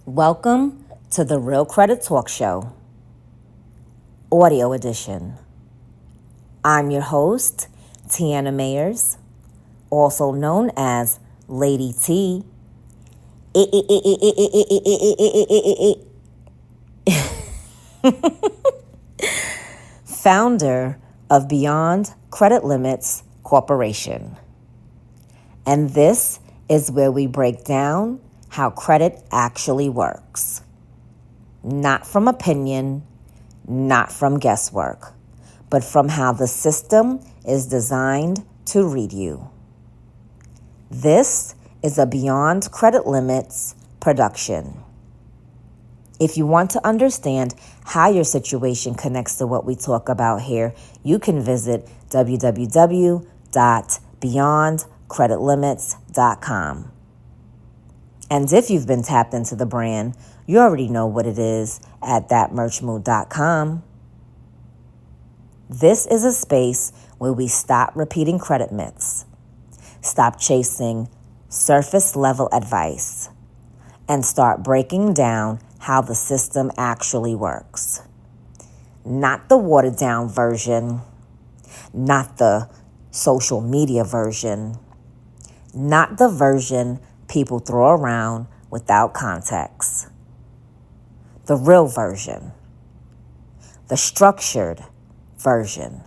Welcome to the Real Credit Talk Show, audio edition. I'm your host, Tiana Mayers, also known as Lady T. Founder of Beyond Credit Limits Corporation. And this is where we break down how credit actually works. Not from opinion, not from guesswork, but from how the system is designed to read you. This is a Beyond Credit Limits production. If you want to understand how your situation connects to what we talk about here, you can visit www.beyondcreditlimits.com. And if you've been tapped into the brand, you already know what it is at thatmerchmood.com. This is a space where we stop repeating credit myths, stop chasing surface level advice, and start breaking down how the system actually works. Not the watered down version, not the social media version, not the version people throw around without context. The real version, the structured version,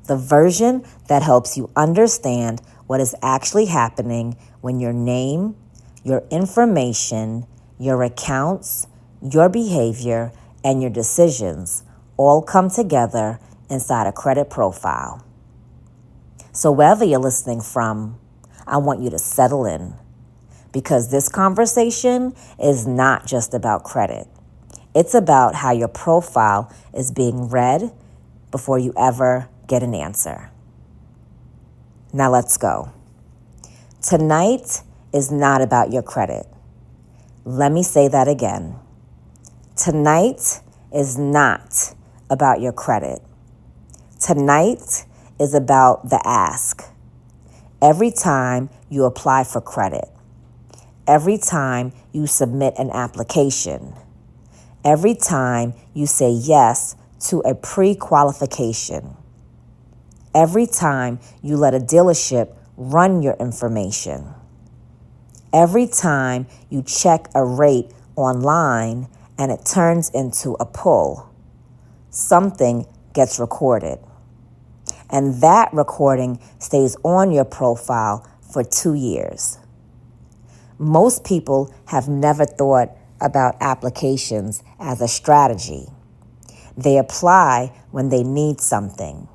the version that helps you understand what is actually happening when your name, your information, your accounts, your behavior, and your decisions all come together inside a credit profile. So wherever you're listening from, I want you to settle in, because this conversation is not just about credit. It's about how your profile is being read before you ever get an answer. Now let's go. Tonight is not about your credit. Let me say that again. Tonight is not about your credit. Tonight is about the ask. Every time you apply for credit, every time you submit an application, every time you say yes to a pre-qualification, every time you let a dealership run your information, every time you check a rate online and it turns into a pull, something gets recorded. And that recording stays on your profile for 2 years. Most people have never thought about applications as a strategy. They apply when they need something.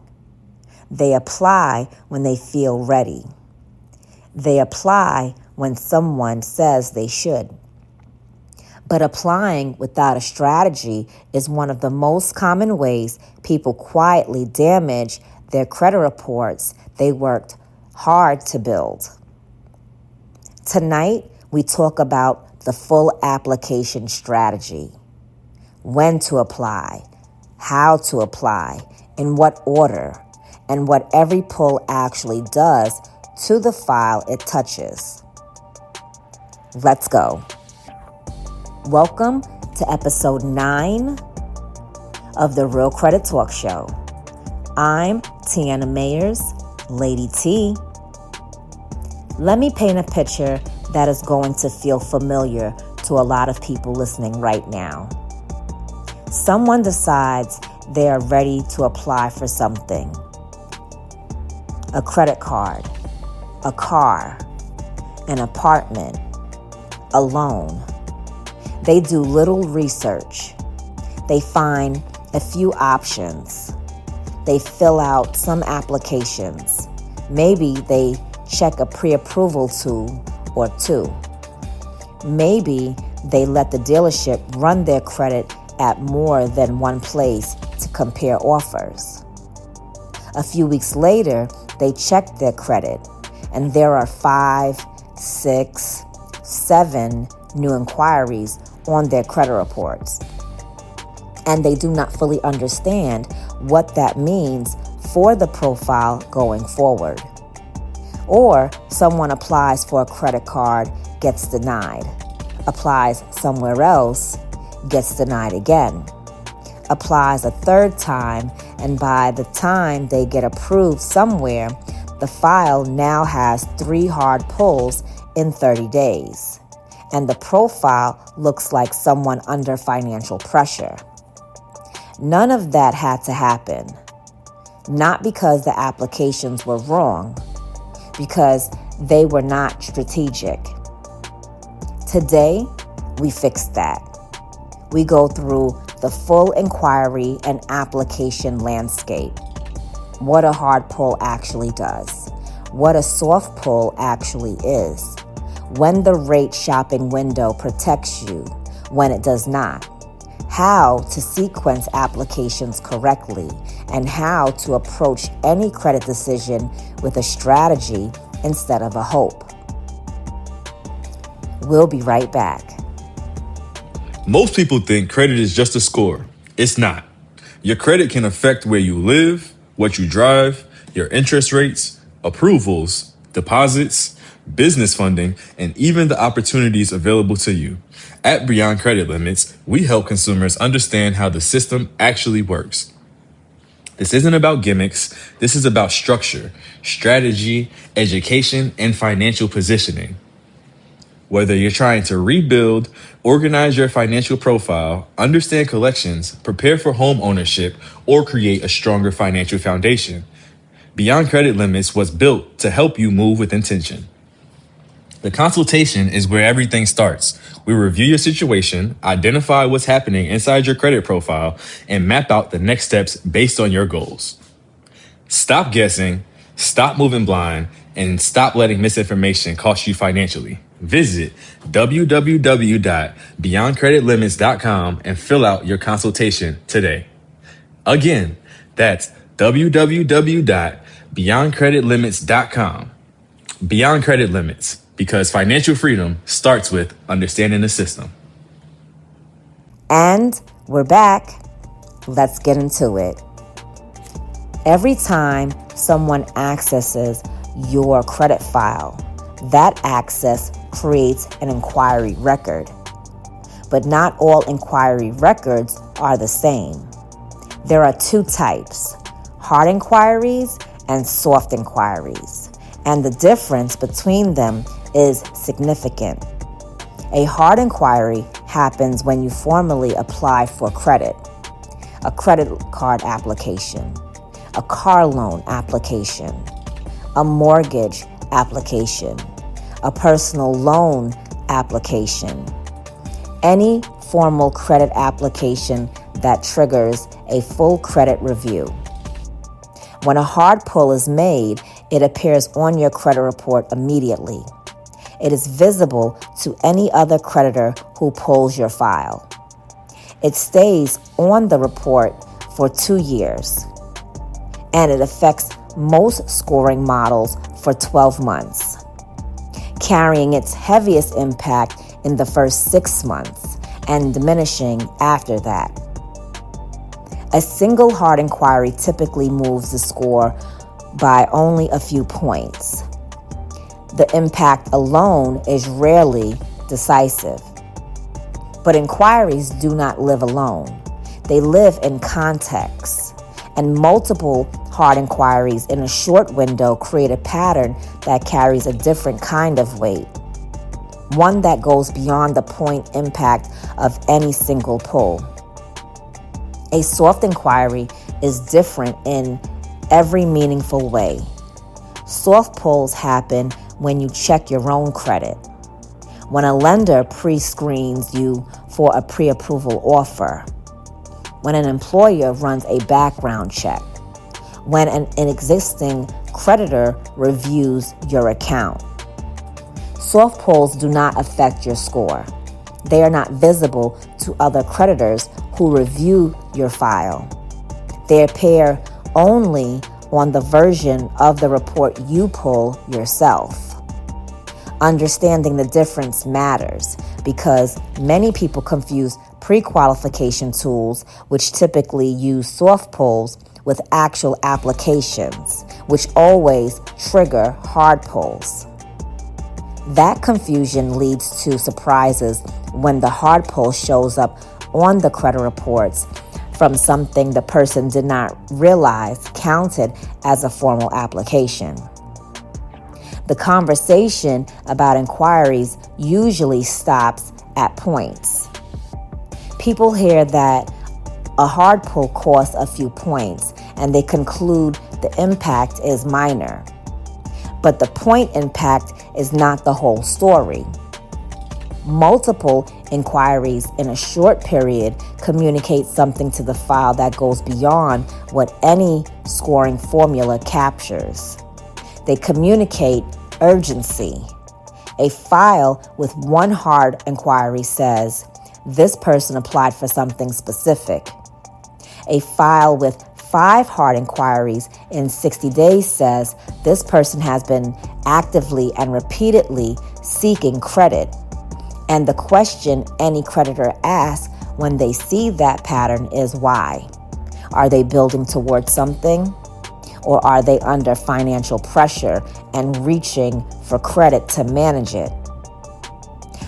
They apply when they feel ready. They apply when someone says they should. But applying without a strategy is one of the most common ways people quietly damage their credit reports they worked hard to build. Tonight, we talk about the full application strategy. When to apply, how to apply, in what order, and what every pull actually does to the file it touches. Let's go. Welcome to episode 9 of the Real Credit Talk Show. I'm Tiana Mayers, Lady T. Let me paint a picture that is going to feel familiar to a lot of people listening right now. Someone decides they are ready to apply for something. A credit card, a car, an apartment, a loan. They do little research. They find a few options. They fill out some applications. Maybe they check a pre-approval tool or two. Maybe they let the dealership run their credit at more than one place to compare offers. A few weeks later, they check their credit, and there are 5, 6, 7 new inquiries on their credit reports. And they do not fully understand what that means for the profile going forward. Or someone applies for a credit card, gets denied. applies somewhere else, gets denied again. Applies a third time, and by the time they get approved somewhere, the file now has 3 hard pulls in 30 days. And the profile looks like someone under financial pressure. None of that had to happen. Not because the applications were wrong, because they were not strategic. Today, we fixed that. We go through the full inquiry and application landscape. What a hard pull actually does. What a soft pull actually is. When the rate shopping window protects you, when it does not. How to sequence applications correctly, and how to approach any credit decision with a strategy instead of a hope. We'll be right back. Most people think credit is just a score. It's not. Your credit can affect where you live, what you drive, your interest rates, approvals, deposits, business funding, and even the opportunities available to you. At Beyond Credit Limits, we help consumers understand how the system actually works. This isn't about gimmicks. This is about structure, strategy, education, and financial positioning. Whether you're trying to rebuild, organize your financial profile, understand collections, prepare for home ownership, or create a stronger financial foundation, Beyond Credit Limits was built to help you move with intention. The consultation is where everything starts. We review your situation, identify what's happening inside your credit profile, and map out the next steps based on your goals. Stop guessing, stop moving blind, and stop letting misinformation cost you financially. Visit www.beyondcreditlimits.com and fill out your consultation today. Again, that's www.beyondcreditlimits.com. Beyond Credit Limits, because financial freedom starts with understanding the system. And we're back. Let's get into it. Every time someone accesses your credit file, that access creates an inquiry record. But not all inquiry records are the same. There are 2 types, hard inquiries and soft inquiries. And the difference between them is significant. A hard inquiry happens when you formally apply for credit, a credit card application, a car loan application, a mortgage application, a personal loan application, any formal credit application that triggers a full credit review. When a hard pull is made, it appears on your credit report immediately. It is visible to any other creditor who pulls your file. It stays on the report for 2 years, and it affects most scoring models for 12 months, carrying its heaviest impact in the first 6 months and diminishing after that. A single hard inquiry typically moves the score by only a few points. The impact alone is rarely decisive. But inquiries do not live alone. They live in context, and multiple hard inquiries in a short window create a pattern that carries a different kind of weight, one that goes beyond the point impact of any single pull. A soft inquiry is different in every meaningful way. Soft pulls happen when you check your own credit, when a lender pre-screens you for a pre-approval offer, when an employer runs a background check, when an existing creditor reviews your account. Soft pulls do not affect your score. They are not visible to other creditors who review your file. They appear only on the version of the report you pull yourself. Understanding the difference matters because many people confuse pre-qualification tools, which typically use soft pulls, with actual applications, which always trigger hard pulls. That confusion leads to surprises when the hard pull shows up on the credit reports from something the person did not realize counted as a formal application. The conversation about inquiries usually stops at points. People hear that a hard pull costs a few points and they conclude the impact is minor. But the point impact is not the whole story. Multiple inquiries in a short period communicate something to the file that goes beyond what any scoring formula captures. They communicate urgency. A file with one hard inquiry says, this person applied for something specific. A file with 5 hard inquiries in 60 days says, this person has been actively and repeatedly seeking credit. And the question any creditor asks when they see that pattern is why? Are they building towards something? Or are they under financial pressure and reaching for credit to manage it?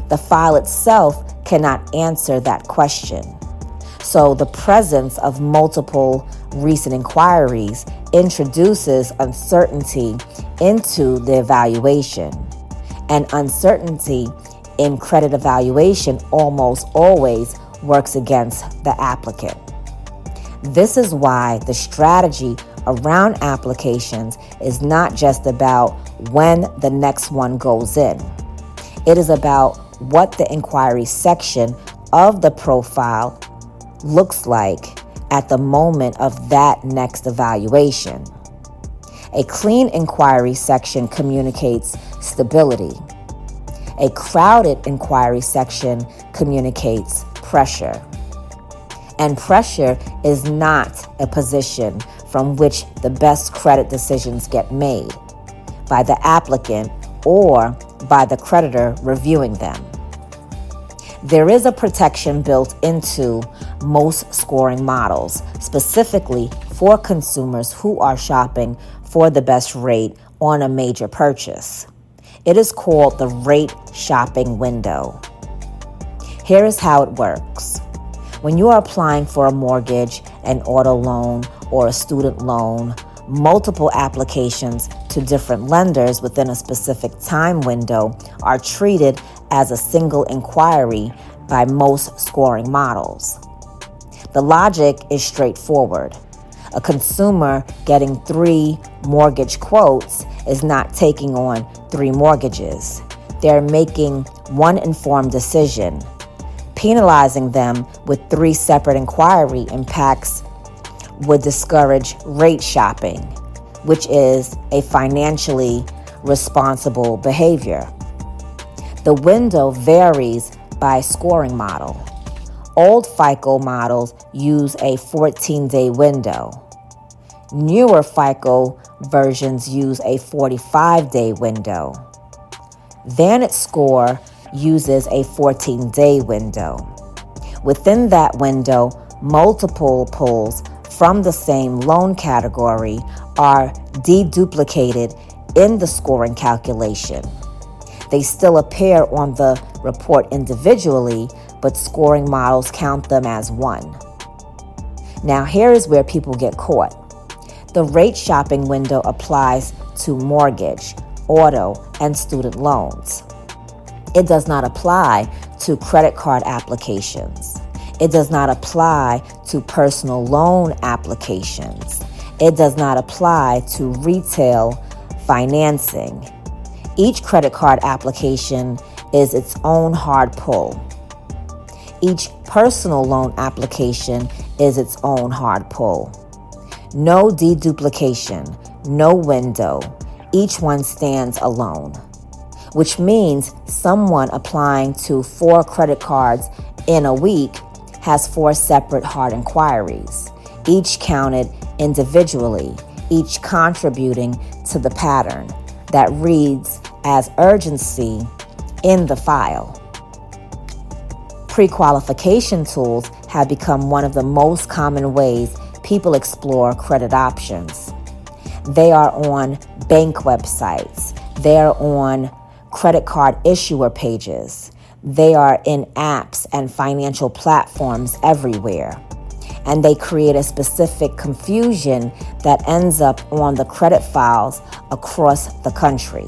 The file itself cannot answer that question. So the presence of multiple recent inquiries introduces uncertainty into the evaluation. And uncertainty in credit evaluation almost always works against the applicant. This is why the strategy around applications is not just about when the next one goes in. It is about what the inquiry section of the profile looks like at the moment of that next evaluation. A clean inquiry section communicates stability. A crowded inquiry section communicates pressure. And pressure is not a position from which the best credit decisions get made by the applicant or by the creditor reviewing them. There is a protection built into most scoring models, specifically for consumers who are shopping for the best rate on a major purchase. It is called the rate shopping window. Here is how it works. When you are applying for a mortgage, an auto loan, or a student loan, multiple applications to different lenders within a specific time window are treated as a single inquiry by most scoring models. The logic is straightforward. A consumer getting 3 mortgage quotes is not taking on 3 mortgages. They're making one informed decision. Penalizing them with 3 separate inquiry impacts would discourage rate shopping, which is a financially responsible behavior. The window varies by scoring model. Old FICO models use a 14-day window. Newer FICO versions use a 45-day window. VantageScore uses a 14-day window. Within that window, multiple pulls from the same loan category are deduplicated in the scoring calculation. They still appear on the report individually, but scoring models count them as one. Now, here is where people get caught. The rate shopping window applies to mortgage, auto, and student loans. It does not apply to credit card applications. It does not apply to personal loan applications. It does not apply to retail financing. Each credit card application is its own hard pull. Each personal loan application is its own hard pull. No deduplication, no window. Each one stands alone, which means someone applying to 4 credit cards in a week has 4 separate hard inquiries, each counted individually, each contributing to the pattern that reads as urgency in the file. Pre-qualification tools have become one of the most common ways people explore credit options. They are on bank websites. They are on credit card issuer pages. They are in apps and financial platforms everywhere. And they create a specific confusion that ends up on the credit files across the country.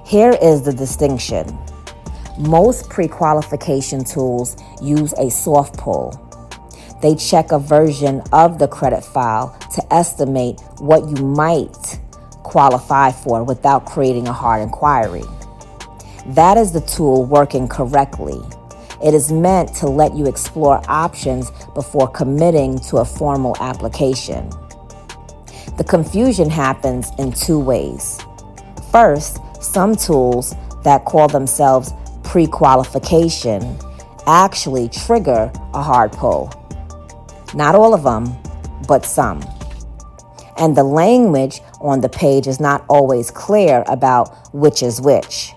Here is the distinction. Most pre-qualification tools use a soft pull. They check a version of the credit file to estimate what you might qualify for without creating a hard inquiry. That is the tool working correctly. It is meant to let you explore options before committing to a formal application. The confusion happens in two ways. First, some tools that call themselves pre-qualification actually trigger a hard pull. Not all of them, but some. And the language on the page is not always clear about which is which.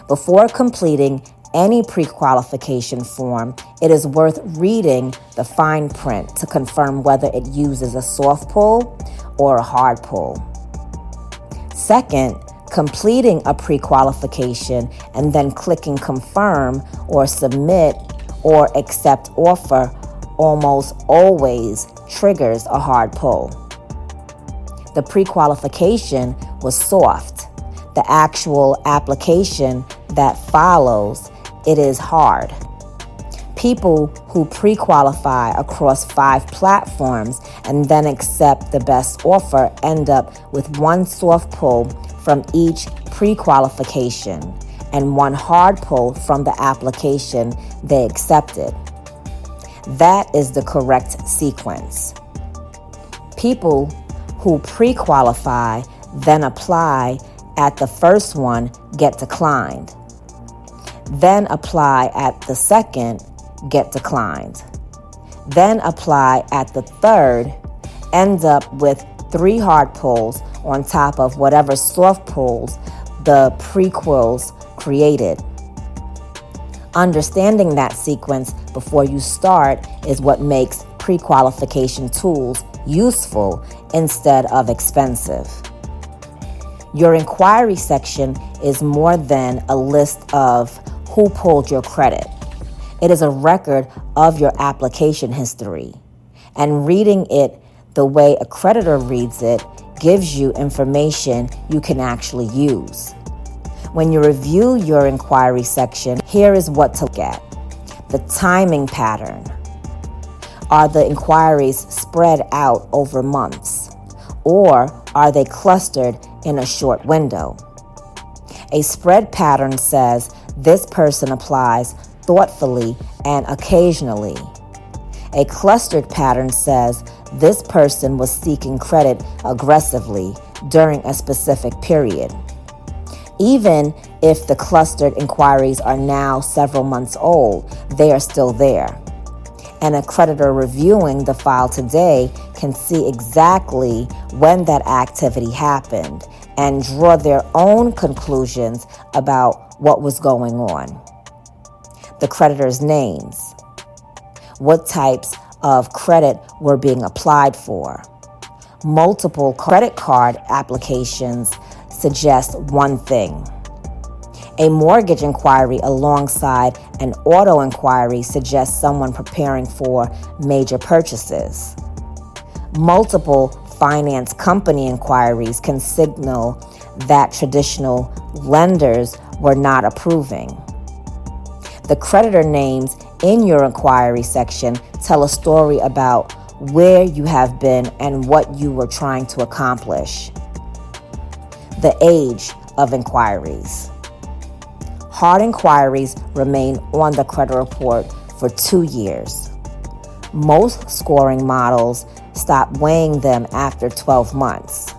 Before completing any pre-qualification form, it is worth reading the fine print to confirm whether it uses a soft pull or a hard pull. Second, completing a pre-qualification and then clicking confirm or submit or accept offer almost always triggers a hard pull. The pre-qualification was soft. The actual application that follows, it is hard. People who pre-qualify across 5 platforms and then accept the best offer end up with one soft pull from each pre-qualification and one hard pull from the application they accepted. That is the correct sequence. People who pre-qualify then apply at the first one get declined. Then apply at the second, get declined. Then apply at the third, end up with 3 hard pulls on top of whatever soft pulls the prequels created. Understanding that sequence before you start is what makes pre-qualification tools useful instead of expensive. Your inquiry section is more than a list of who pulled your credit. It is a record of your application history. And reading it the way a creditor reads it gives you information you can actually use. When you review your inquiry section, here is what to look at. The timing pattern. Are the inquiries spread out over months? Or are they clustered in a short window? A spread pattern says this person applies thoughtfully and occasionally. A clustered pattern says this person was seeking credit aggressively during a specific period. Even if the clustered inquiries are now several months old, they are still there. And a creditor reviewing the file today can see exactly when that activity happened and draw their own conclusions about what was going on. The creditor's names. What types of credit were being applied for? Multiple credit card applications suggest one thing. A mortgage inquiry alongside an auto inquiry suggests someone preparing for major purchases. Multiple finance company inquiries can signal that traditional lenders were not approving. The creditor names in your inquiry section tell a story about where you have been and what you were trying to accomplish. The age of inquiries. Hard inquiries remain on the credit report for 2 years. Most scoring models stop weighing them after 12 months.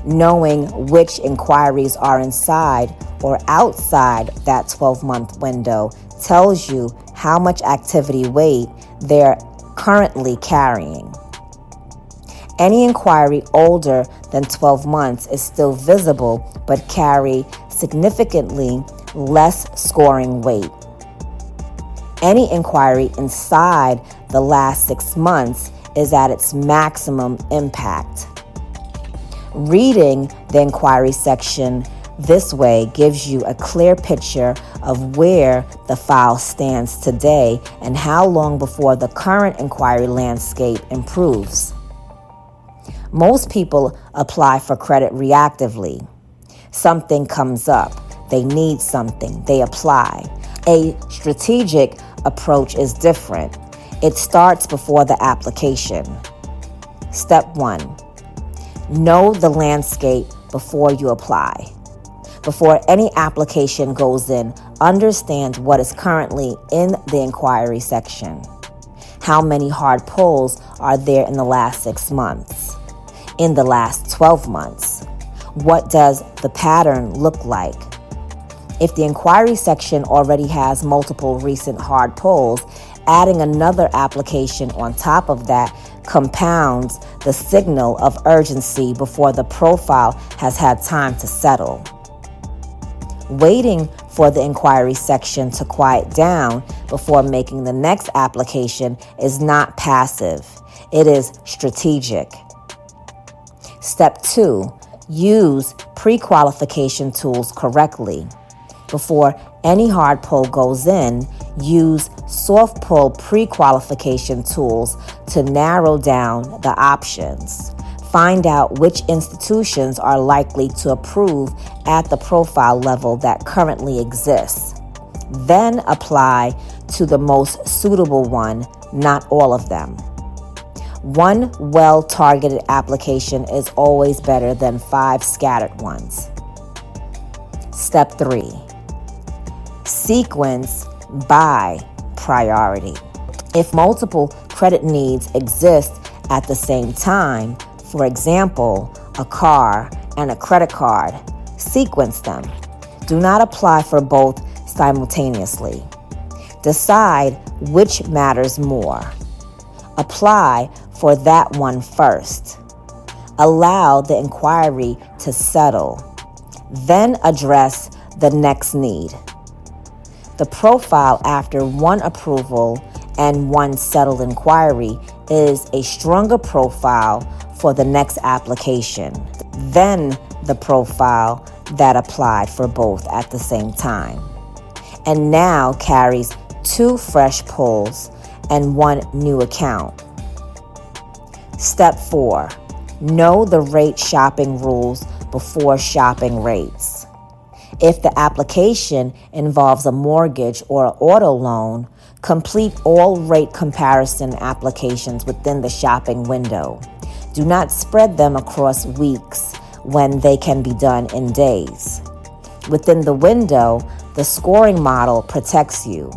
Knowing which inquiries are inside or outside that 12-month window tells you how much activity weight they're currently carrying. Any inquiry older than 12 months is still visible but carry significantly less scoring weight. Any inquiry inside the last 6 months is at its maximum impact. Reading the inquiry section This way gives you a clear picture of where the file stands today and how long before the current inquiry landscape improves. Most people apply for credit reactively. Something comes up, they need something, they apply. A strategic approach is different. It starts before the application. Step 1. Know the landscape before you apply. Before any application goes in, understand what is currently in the inquiry section. How many hard pulls are there in the last 6 months? In the last 12 months? What does the pattern look like? If the inquiry section already has multiple recent hard pulls, adding another application on top of that compounds the signal of urgency before the profile has had time to settle. Waiting for the inquiry section to quiet down before making the next application is not passive. It is strategic. Step 2. Use pre-qualification tools correctly. Before any hard pull goes in, use soft pull pre-qualification tools to narrow down the options. Find out which institutions are likely to approve at the profile level that currently exists. Then apply to the most suitable one, not all of them. One well-targeted application is always better than 5 scattered ones. Step 3. Sequence by priority. If multiple credit needs exist at the same time, for example, a car and a credit card, sequence them. Do not apply for both simultaneously. Decide which matters more. Apply for that one first. Allow the inquiry to settle. Then address the next need. The profile after one approval and one settled inquiry is a stronger profile for the next application than the profile that applied for both at the same time, and now carries 2 fresh pulls and 1 new account. Step 4. Know the rate shopping rules before shopping rates. If the application involves a mortgage or an auto loan, complete all rate comparison applications within the shopping window. Do not spread them across weeks when they can be done in days. Within the window, the scoring model protects you.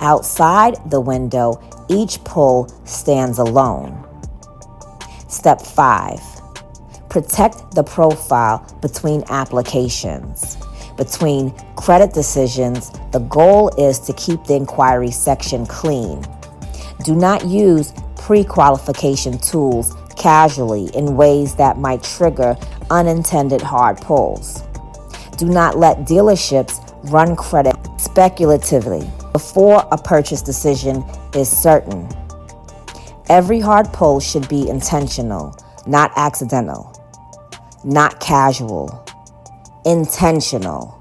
Outside the window, each pull stands alone. Step 5. Protect the profile between applications. Between credit decisions, the goal is to keep the inquiry section clean. Do not use pre-qualification tools casually in ways that might trigger unintended hard pulls. Do not let dealerships run credit speculatively before a purchase decision is certain. Every hard pull should be intentional, not accidental, not casual, intentional.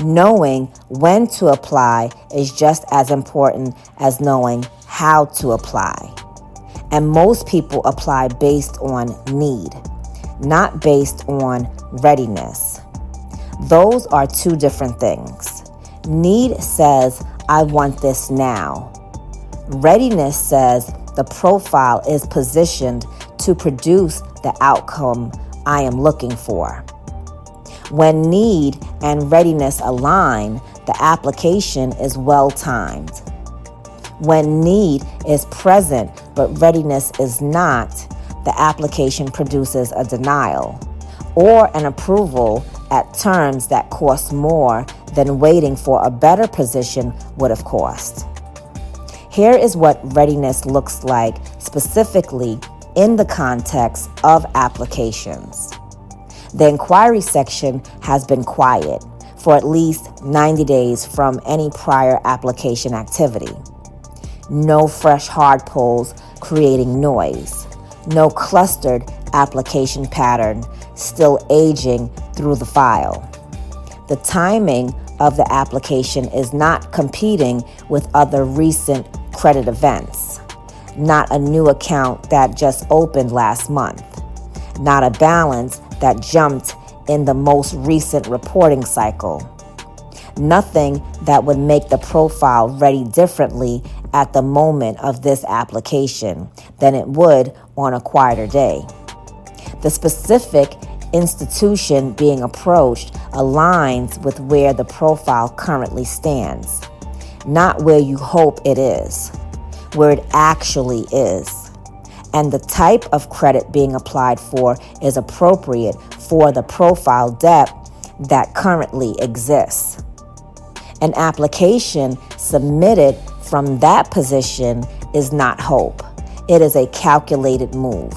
Knowing when to apply is just as important as knowing how to apply. And most people apply based on need, not based on readiness. Those are 2 different things. Need says, I want this now. Readiness says the profile is positioned to produce the outcome I am looking for. When need and readiness align, the application is well timed. When need is present but readiness is not, the application produces a denial or an approval at terms that cost more than waiting for a better position would have cost. Here is what readiness looks like specifically in the context of applications. The inquiry section has been quiet for at least 90 days from any prior application activity. No fresh hard pulls creating noise. No clustered application pattern still aging through the file. The timing of the application is not competing with other recent credit events, not a new account that just opened last month, not a balance that jumped in the most recent reporting cycle. Nothing that would make the profile ready differently at the moment of this application than it would on a quieter day. The specific institution being approached aligns with where the profile currently stands, not where you hope it is, where it actually is. And the type of credit being applied for is appropriate for the profile depth that currently exists. An application submitted from that position is not hope. It is a calculated move.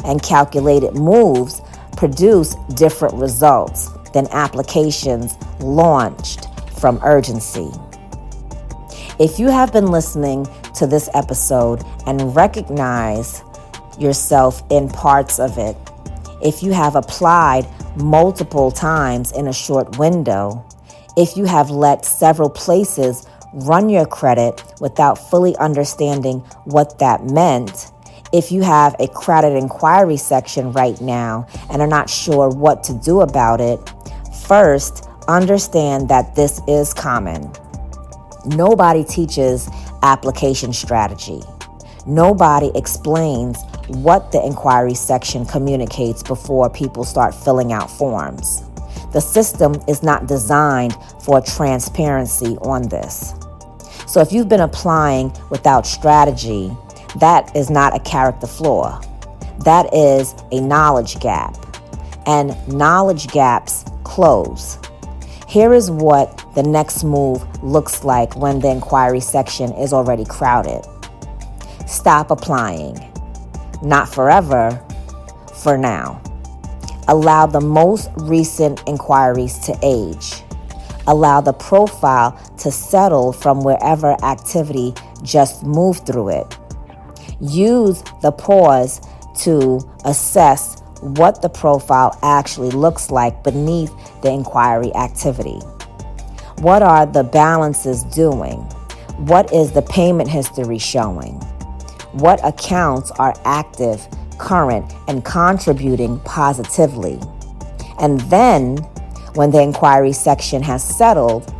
And calculated moves produce different results than applications launched from urgency. If you have been listening to this episode and recognize yourself in parts of it, if you have applied multiple times in a short window, if you have let several places run your credit without fully understanding what that meant, if you have a credit inquiry section right now and are not sure what to do about it, first, understand that this is common. Nobody teaches application strategy. Nobody explains what the inquiry section communicates before people start filling out forms. The system is not designed for transparency on this. So if you've been applying without strategy, that is not a character flaw. That is a knowledge gap. And knowledge gaps close. Here is what the next move looks like when the inquiry section is already crowded. Stop applying. Not forever, for now. Allow the most recent inquiries to age. Allow the profile to settle from wherever activity just moved through it. Use the pause to assess what the profile actually looks like beneath the inquiry activity. What are the balances doing? What is the payment history showing? What accounts are active, current, and contributing positively? And then, when the inquiry section has settled,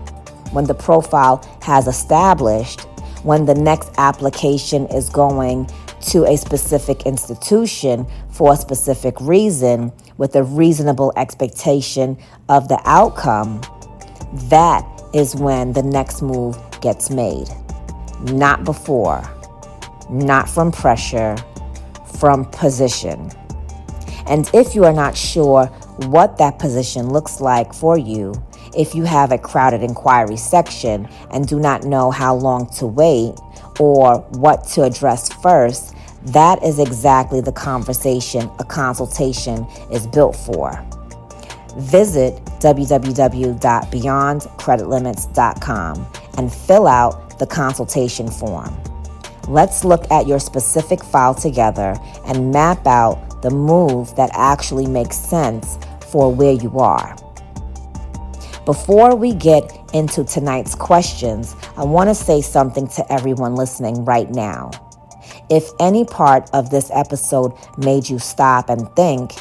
when the profile has established, when the next application is going to a specific institution for a specific reason with a reasonable expectation of the outcome, that is when the next move gets made. Not before, not from pressure, from position. And if you are not sure what that position looks like for you, if you have a crowded inquiry section and do not know how long to wait or what to address first, that is exactly the conversation a consultation is built for. Visit www.beyondcreditlimits.com and fill out the consultation form. Let's look at your specific file together and map out the move that actually makes sense for where you are. Before we get into tonight's questions, I want to say something to everyone listening right now. If any part of this episode made you stop and think,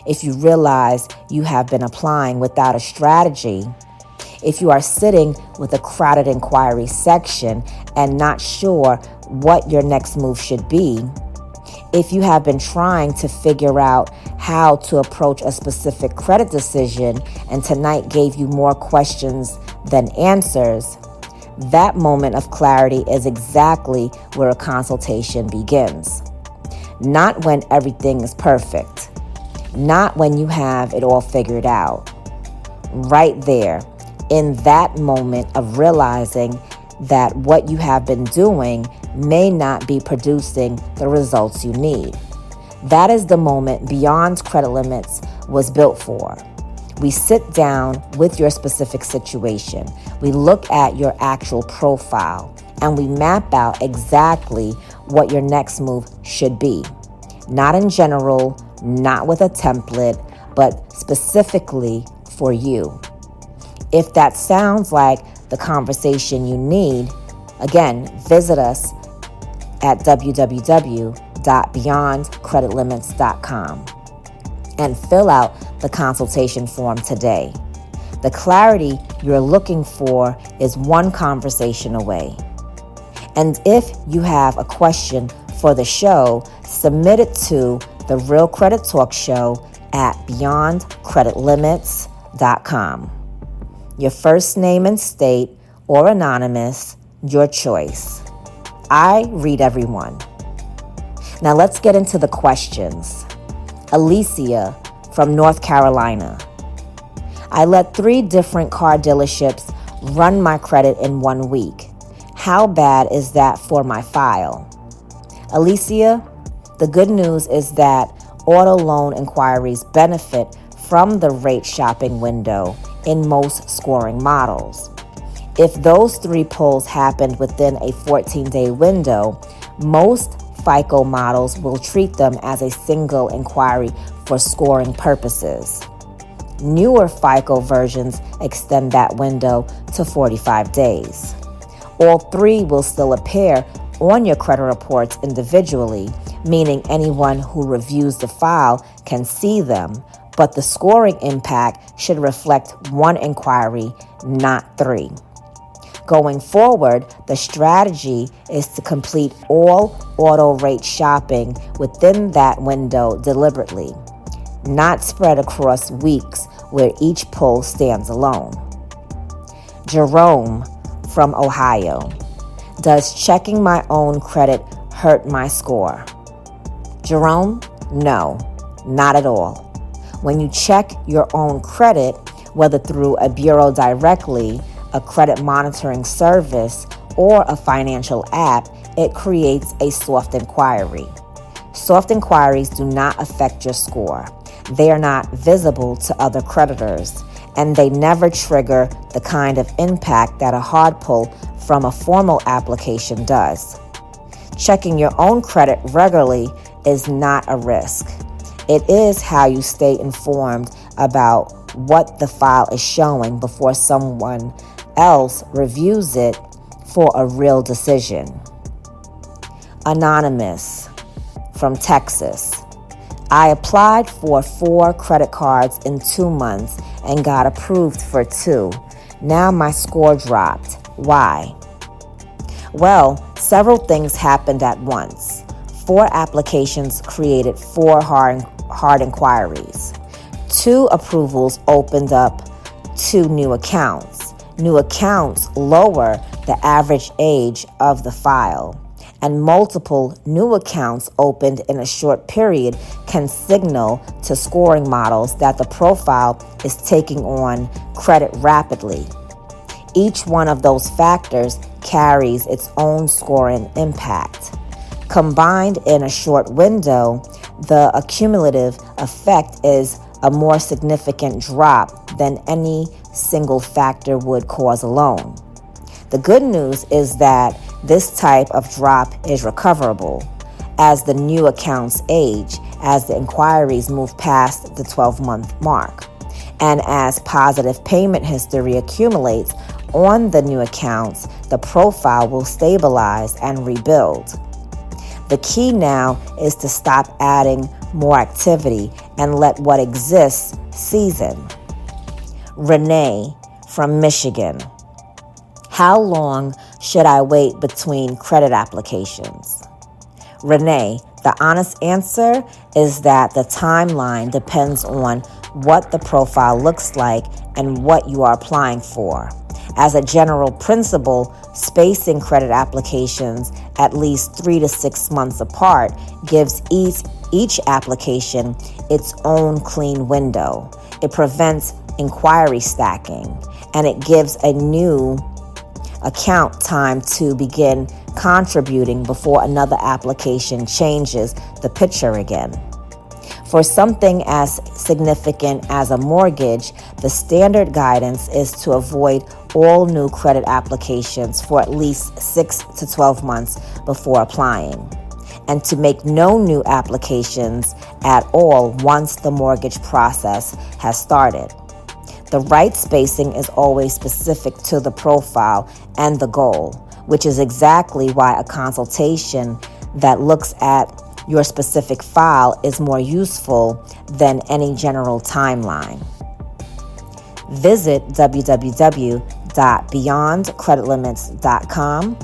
if you realize you have been applying without a strategy, if you are sitting with a crowded inquiry section and not sure what your next move should be, if you have been trying to figure out how to approach a specific credit decision and tonight gave you more questions than answers, that moment of clarity is exactly where a consultation begins. Not when everything is perfect, not when you have it all figured out. Right there, in that moment of realizing that what you have been doing may not be producing the results you need. That is the moment Beyond Credit Limits was built for. We sit down with your specific situation. We look at your actual profile and we map out exactly what your next move should be. Not in general, not with a template, but specifically for you. If that sounds like the conversation you need, again, visit us at www.beyondcreditlimits.com and fill out the consultation form today. The clarity you're looking for is one conversation away. And if you have a question for the show, submit it to the Real Credit Talk Show at beyondcreditlimits.com. Your first name and state or anonymous, your choice. I read everyone. Now let's get into the questions. Alicia from North Carolina. I let 3 different car dealerships run my credit in 1 week. How bad is that for my file? Alicia, the good news is that auto loan inquiries benefit from the rate shopping window in most scoring models. If those 3 pulls happened within a 14-day window, most FICO models will treat them as a single inquiry for scoring purposes. Newer FICO versions extend that window to 45 days. All 3 will still appear on your credit reports individually, meaning anyone who reviews the file can see them, but the scoring impact should reflect 1 inquiry, not 3. Going forward, the strategy is to complete all auto rate shopping within that window deliberately, not spread across weeks where each pull stands alone. Jerome from Ohio. Does checking my own credit hurt my score? Jerome, no, not at all. When you check your own credit, whether through a bureau directly, a credit monitoring service, or a financial app, it creates a soft inquiry. Soft inquiries do not affect your score. They are not visible to other creditors, and they never trigger the kind of impact that a hard pull from a formal application does. Checking your own credit regularly is not a risk. It is how you stay informed about what the file is showing before someone else reviews it for a real decision. Anonymous from Texas. I applied for 4 credit cards in 2 months and got approved for 2. Now my score dropped. Why? Well, several things happened at once. 4 applications created 4 hard inquiries. 2 approvals opened up 2 new accounts. New accounts lower the average age of the file, and multiple new accounts opened in a short period can signal to scoring models that the profile is taking on credit rapidly. Each one of those factors carries its own scoring impact. Combined in a short window, the accumulative effect is a more significant drop than any single factor would cause alone. The good news is that this type of drop is recoverable as the new accounts age, as the inquiries move past the 12-month mark, and as positive payment history accumulates on the new accounts, the profile will stabilize and rebuild. The key now is to stop adding more activity and let what exists season. Renee from Michigan. How long should I wait between credit applications? Renee, the honest answer is that the timeline depends on what the profile looks like and what you are applying for. As a general principle, spacing credit applications at least 3 to 6 months apart gives each application its own clean window. It prevents inquiry stacking, and it gives a new account time to begin contributing before another application changes the picture again. For something as significant as a mortgage, the standard guidance is to avoid all new credit applications for at least 6 to 12 months before applying. and to make no new applications at all once the mortgage process has started. The right spacing is always specific to the profile and the goal, which is exactly why a consultation that looks at your specific file is more useful than any general timeline. Visit www.beyondcreditlimits.com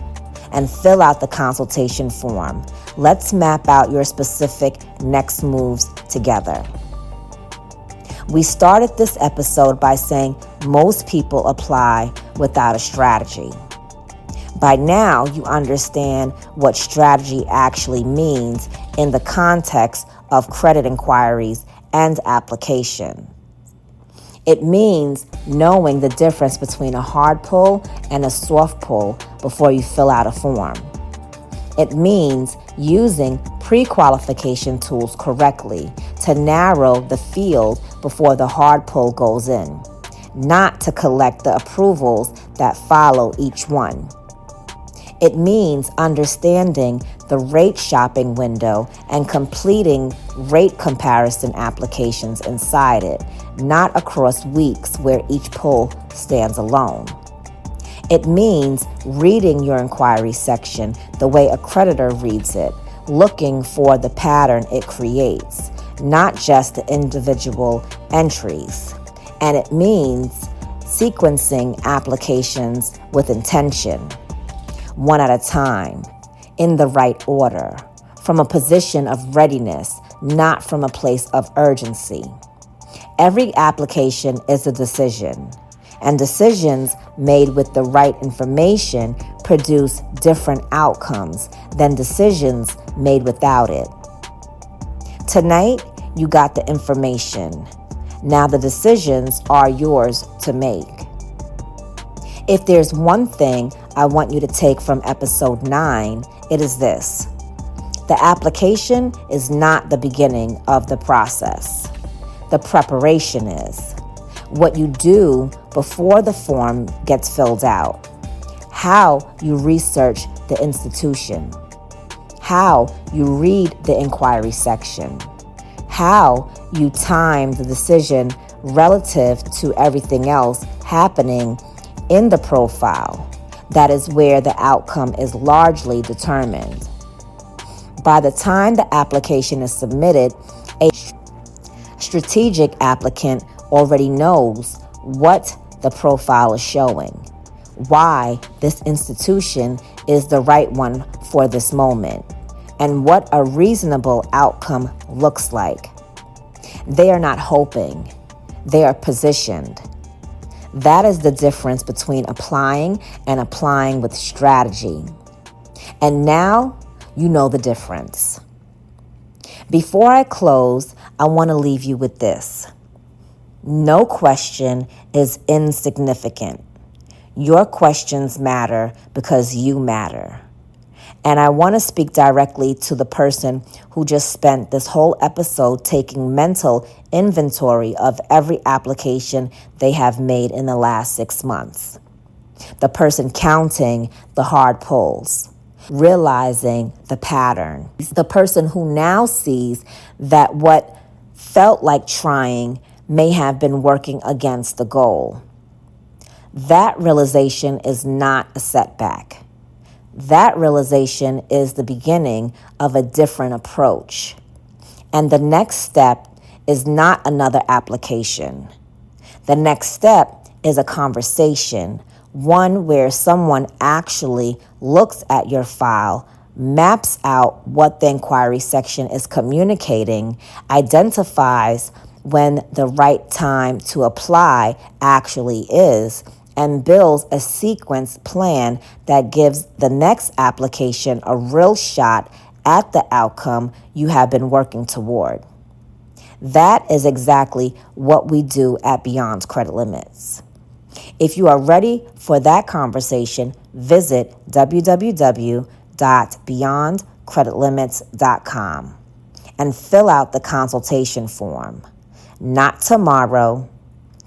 and fill out the consultation form. Let's map out your specific next moves together. We started this episode by saying most people apply without a strategy. By now, you understand what strategy actually means in the context of credit inquiries and application. It means knowing the difference between a hard pull and a soft pull before you fill out a form. It means using pre-qualification tools correctly to narrow the field before the hard pull goes in, not to collect the approvals that follow each one. It means understanding the rate shopping window and completing rate comparison applications inside it, not across weeks where each pull stands alone. It means reading your inquiry section the way a creditor reads it, looking for the pattern it creates, not just the individual entries. And it means sequencing applications with intention, one at a time, in the right order, from a position of readiness, not from a place of urgency. Every application is a decision, and decisions made with the right information produce different outcomes than decisions made without it. Tonight, you got the information. Now the decisions are yours to make. If there's one thing I want you to take from episode 9, it is this. The application is not the beginning of the process. The preparation is. What you do before the form gets filled out. How you research the institution. How you read the inquiry section. How you time the decision relative to everything else happening in the profile. That is where the outcome is largely determined. By the time the application is submitted, a strategic applicant already knows what the profile is showing, why this institution is the right one for this moment, and what a reasonable outcome looks like. They are not hoping, they are positioned. That is the difference between applying and applying with strategy. And now you know the difference. Before I close, I want to leave you with this. No question is insignificant. Your questions matter because you matter. And I want to speak directly to the person who just spent this whole episode taking mental inventory of every application they have made in the last 6 months. The person counting the hard pulls, realizing the pattern. The person who now sees that what felt like trying may have been working against the goal. That realization is not a setback. That realization is the beginning of a different approach. And the next step is not another application. The next step is a conversation, one where someone actually looks at your file, maps out what the inquiry section is communicating, identifies when the right time to apply actually is, and builds a sequence plan that gives the next application a real shot at the outcome you have been working toward. That is exactly what we do at Beyond Credit Limits. If you are ready for that conversation, visit www.beyondcreditlimits.com and fill out the consultation form. Not tomorrow,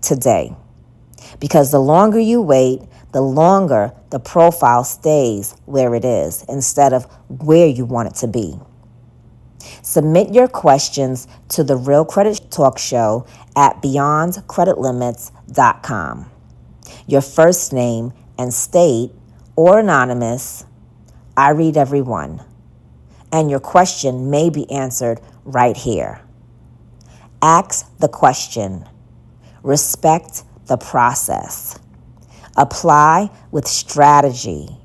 today. Because the longer you wait, the longer the profile stays where it is instead of where you want it to be. Submit your questions to the Real Credit Talk Show at beyondcreditlimits.com. Your first name and state or anonymous, I read every one, and your question may be answered right here. Ask the question. Respect the process. Apply with strategy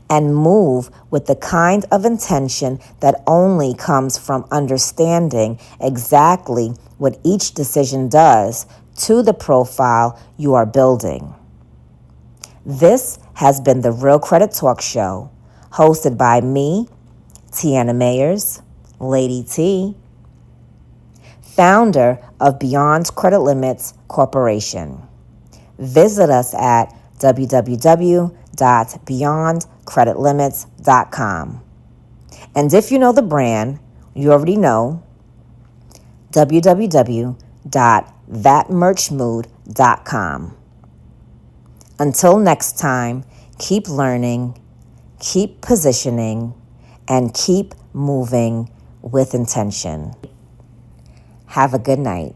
and move with the kind of intention that only comes from understanding exactly what each decision does to the profile you are building. This has been the Real Credit Talk Show, hosted by me, Tiana Mayers, Lady T, founder of Beyond Credit Limits Corporation. Visit us at www.beyondcreditlimits.com. And if you know the brand, you already know www.thatmerchmood.com. Until next time, keep learning, keep positioning, and keep moving with intention. Have a good night.